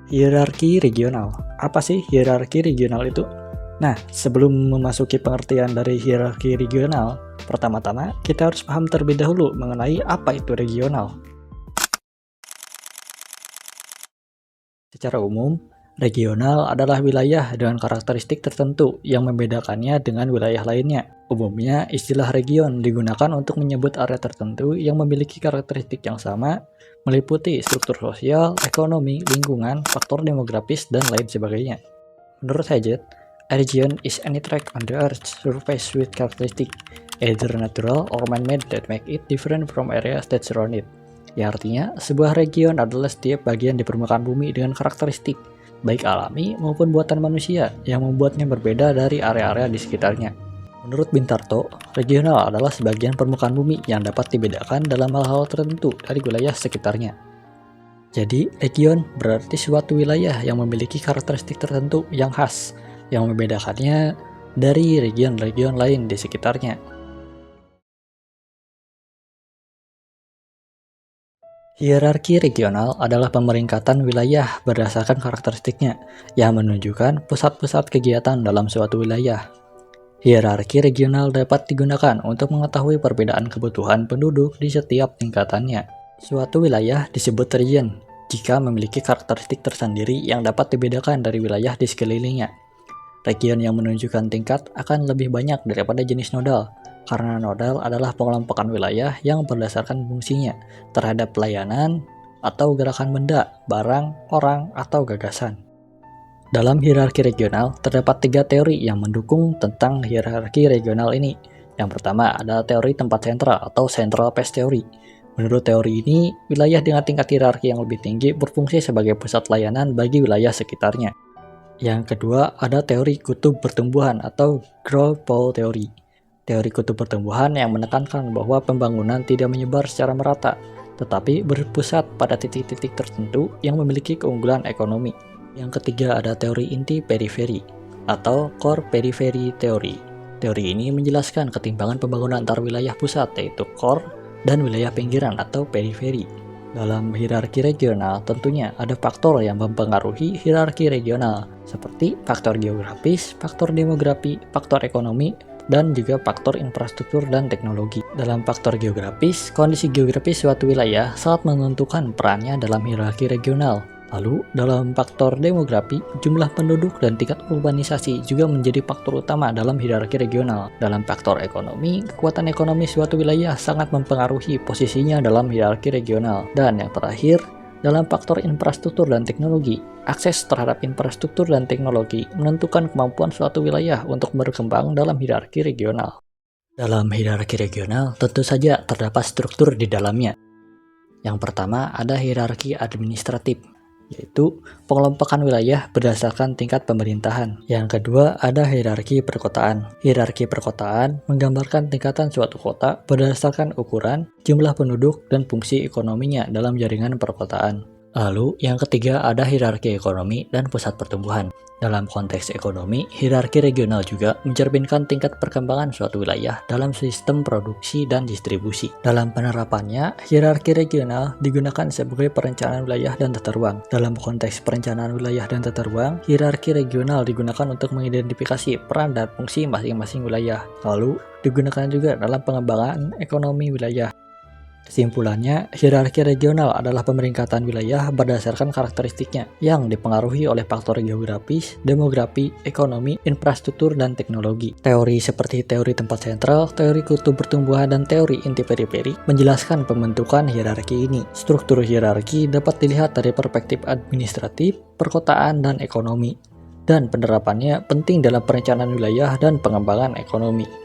Hierarki regional. Apa sih hierarki regional itu? Nah, sebelum memasuki pengertian dari hierarki regional, pertama-tama kita harus paham terlebih dahulu mengenai apa itu regional. Secara umum, regional adalah wilayah dengan karakteristik tertentu yang membedakannya dengan wilayah lainnya. Umumnya, istilah region digunakan untuk menyebut area tertentu yang memiliki karakteristik yang sama, meliputi struktur sosial, ekonomi, lingkungan, faktor demografis, dan lain sebagainya. Menurut Hajet, a region is any tract on the Earth's surface with characteristic, either natural or man-made that make it different from areas that surround it. Ya artinya, sebuah region adalah setiap bagian di permukaan bumi dengan karakteristik, baik alami maupun buatan manusia, yang membuatnya berbeda dari area-area di sekitarnya. Menurut Bintarto, regional adalah sebagian permukaan bumi yang dapat dibedakan dalam hal-hal tertentu dari wilayah sekitarnya. Jadi, region berarti suatu wilayah yang memiliki karakteristik tertentu yang khas, yang membedakannya dari region-region lain di sekitarnya. Hierarki regional adalah pemeringkatan wilayah berdasarkan karakteristiknya, yang menunjukkan pusat-pusat kegiatan dalam suatu wilayah. Hierarki regional dapat digunakan untuk mengetahui perbedaan kebutuhan penduduk di setiap tingkatannya. Suatu wilayah disebut region jika memiliki karakteristik tersendiri yang dapat dibedakan dari wilayah di sekelilingnya. Region yang menunjukkan tingkat akan lebih banyak daripada jenis nodal, karena nodal adalah pengelompokan wilayah yang berdasarkan fungsinya terhadap pelayanan atau gerakan benda, barang, orang, atau gagasan. Dalam hierarki regional, terdapat 3 teori yang mendukung tentang hierarki regional ini. Yang pertama adalah teori tempat sentral atau central place theory. Menurut teori ini, wilayah dengan tingkat hierarki yang lebih tinggi berfungsi sebagai pusat layanan bagi wilayah sekitarnya. Yang kedua ada teori kutub pertumbuhan atau growth pole theory. Teori kutub pertumbuhan yang menekankan bahwa pembangunan tidak menyebar secara merata, tetapi berpusat pada titik-titik tertentu yang memiliki keunggulan ekonomi. Yang ketiga ada teori inti periferi atau core periphery theory. Teori ini menjelaskan ketimpangan pembangunan antar wilayah pusat yaitu core dan wilayah pinggiran atau periferi. Dalam hierarki regional tentunya ada faktor yang mempengaruhi hierarki regional seperti faktor geografis, faktor demografi, faktor ekonomi, dan juga faktor infrastruktur dan teknologi. Dalam faktor geografis, kondisi geografis suatu wilayah sangat menentukan perannya dalam hierarki regional. Lalu, dalam faktor demografi, jumlah penduduk dan tingkat urbanisasi juga menjadi faktor utama dalam hierarki regional. Dalam faktor ekonomi, kekuatan ekonomi suatu wilayah sangat mempengaruhi posisinya dalam hierarki regional. Dan yang terakhir, dalam faktor infrastruktur dan teknologi, akses terhadap infrastruktur dan teknologi menentukan kemampuan suatu wilayah untuk berkembang dalam hierarki regional. Dalam hierarki regional, tentu saja terdapat struktur di dalamnya. Yang pertama ada hierarki administratif, yaitu pengelompokan wilayah berdasarkan tingkat pemerintahan. Yang kedua ada hierarki perkotaan. Hierarki perkotaan menggambarkan tingkatan suatu kota berdasarkan ukuran, jumlah penduduk, dan fungsi ekonominya dalam jaringan perkotaan. Lalu yang ketiga ada hierarki ekonomi dan pusat pertumbuhan. Dalam konteks ekonomi, hierarki regional juga mencerminkan tingkat perkembangan suatu wilayah dalam sistem produksi dan distribusi. Dalam penerapannya, hierarki regional digunakan sebagai perencanaan wilayah dan tata ruang. Dalam konteks perencanaan wilayah dan tata ruang, hierarki regional digunakan untuk mengidentifikasi peran dan fungsi masing-masing wilayah. Lalu, digunakan juga dalam pengembangan ekonomi wilayah. Kesimpulannya, hierarki regional adalah pemeringkatan wilayah berdasarkan karakteristiknya yang dipengaruhi oleh faktor geografis, demografi, ekonomi, infrastruktur, dan teknologi. Teori seperti teori tempat sentral, teori kutub pertumbuhan, dan teori inti periferi menjelaskan pembentukan hierarki ini. Struktur hierarki dapat dilihat dari perspektif administratif, perkotaan, dan ekonomi. Dan penerapannya penting dalam perencanaan wilayah dan pengembangan ekonomi.